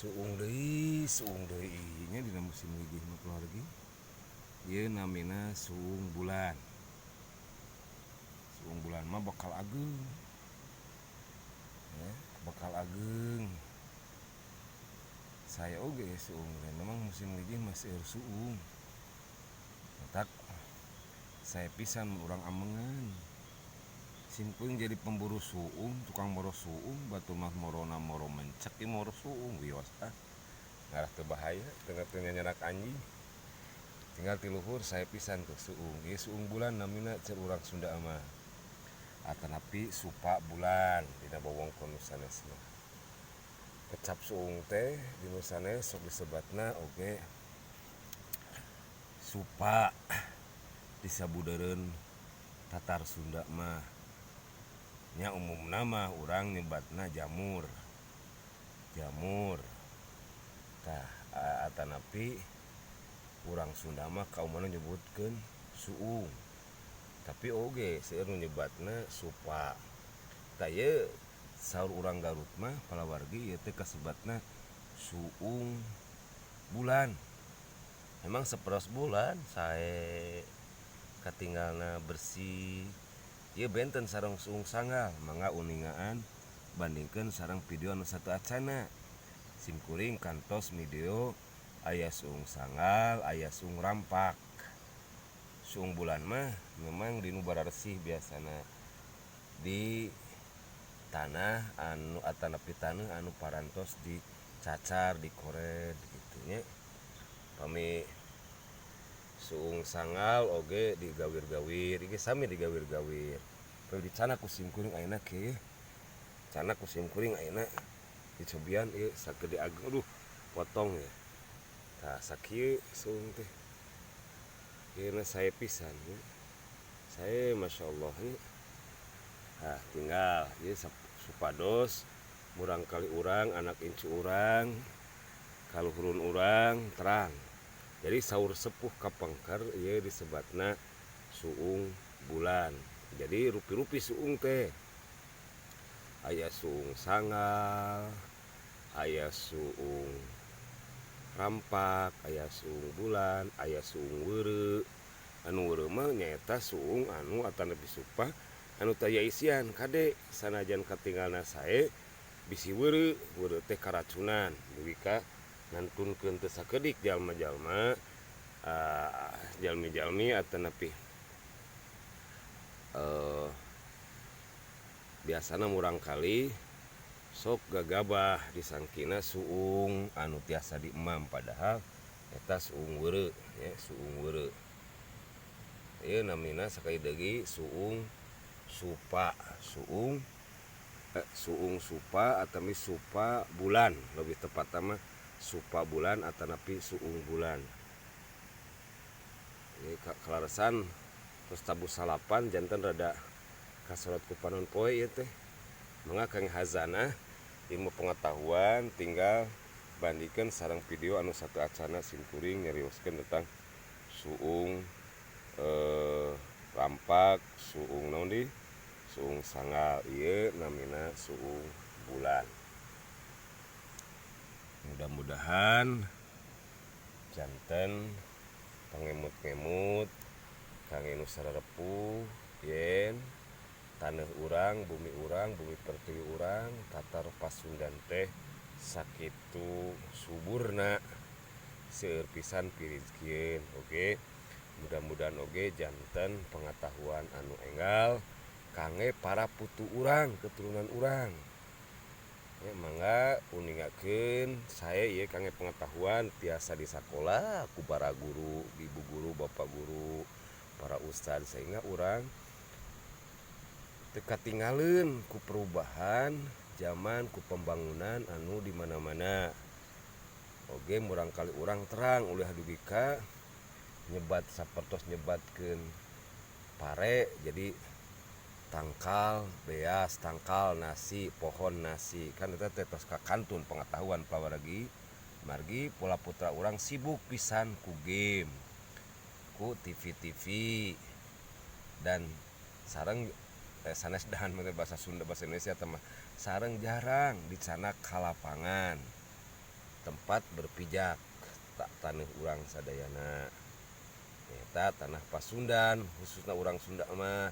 suung deui nya dina musim ligih mah keluargi. Ieu namina suung bulan. Suung bulan mah bakal ageung. Ya, bakal ageung. Saya oge suung teh memang musim ligih mah seueur suung. Tak saya pisan urang amengan. Simpeung jadi pemburu suung, tukang moro suung, batu mah morona moro mencek ieu moro suung wios ah. Ngarah teu bahaya, teu nyanyarak anjing. Tinggal ti luhur saya pisan tuh suung. Ieu suung bulan namina ceur urang Sunda mah. Atanapi supa bulan dina wewengkon nu sanes mah. Kecap suung teh di nu sanes sok disebatna oge supa disabudeureun tatar Sunda mah. Nya umumna mah urang nyebatna jamur. Jamur. Tah atanapi urang Sunda mah kaumana nyebutkeun suung. Tapi oge seueur nu nyebatna supa. Tah ieu saur urang Garut mah palawargi ieu teh kasebatna suung bulan. Memang saperos bulan sae katinggalna bersih. Ieu benten sareng suung sanggal, mangga uningaan bandingkeun sareng video anu sateu acana. Simkuring kantos video aya suung sanggal, aya suung rampak. Suung bulan mah memang di nu bararesih biasana di tanah anu atanapi taneuh anu parantos dicacar, dikored kitu nya. Pami suung sanggal oge digawir-gawir, ieu sami digawir-gawir. Tapi dicana ku simkuring ayeuna kieu. Cana ku simkuring ayeuna dicobian ieu sagede ageung aduh potong ya. Tah sakieu suung teh. Ieu saya pisan ya. Saya masyaallah ya. Nah, tinggal ieu supados murang kali urang, anak incu urang, kaluhurun urang terang. Jadi saur sepuh kapengker ieu disebatna suung bulan. Jadi rupi-rupi suung teh. Aya suung sanggal, aya suung rampak, aya suung bulan, aya suung weureu. Anu weureu mah nyaeta suung anu atanapi supa anu teu aya isian kade sanajan katinggalna sae bisi weureu, weureu teh karacunan dugi ka ngantunkeun teu sakedik jalma-jalma jalmi-jalmi atanapi biasana murang kali sok gagabah disangkina suung anu tiasa diemam padahal eta suung weureu ya, suung weureu. Ieu namina sakali deui suung supa, suung supa ataupun supa bulan lebih tepatna mah supa bulan atanapi suung bulan. Ini kelarasan terus tabu salapan janten rada kasorot ku panon poe ieu teh. Mangga kang hazana ilmu pengetahuan tinggal bandingkeun sareng video anu satu acana simkuring nyarioskeun tentang suung rampak, suung naon di? Suung sanggal. Ieu namina suung bulan. Mudah-mudahan janten pangemut-ngemut kangge nu sarerepuh yen taneuh urang, bumi pertiwi urang, tatar Pasundan teh sakitu suburna seueur pisan pirizkieun oge. Mudah-mudahan oge janten pengetahuan anu enggal kangge para putu urang, keturunan urang. Ya, mangga uningakeun sae ieu kangge pengetahuan tiasa di sakola ku para guru, ibu guru, bapak guru, para ustad sehingga urang teu katinggalieun ku perubahan zaman, ku pembangunan anu di mana-mana. Oge murang kali urang terang ulah dugi ka nyebat sapertos nyebatkeun pare jadi tangkal beas, tangkal nasi, pohon nasi. Kan eta teh tos kakantun pengetahuan pawargi margi pola putra urang sibuk pisan ku game, ku TV dan sareng sanes dahan bahasa Sunda bahasa Indonesia teman sareng jarang dicana ka lapangan. tempat berpijak tak tanah urang sadayana. Eta tanah Pasundan khususnya urang Sunda mah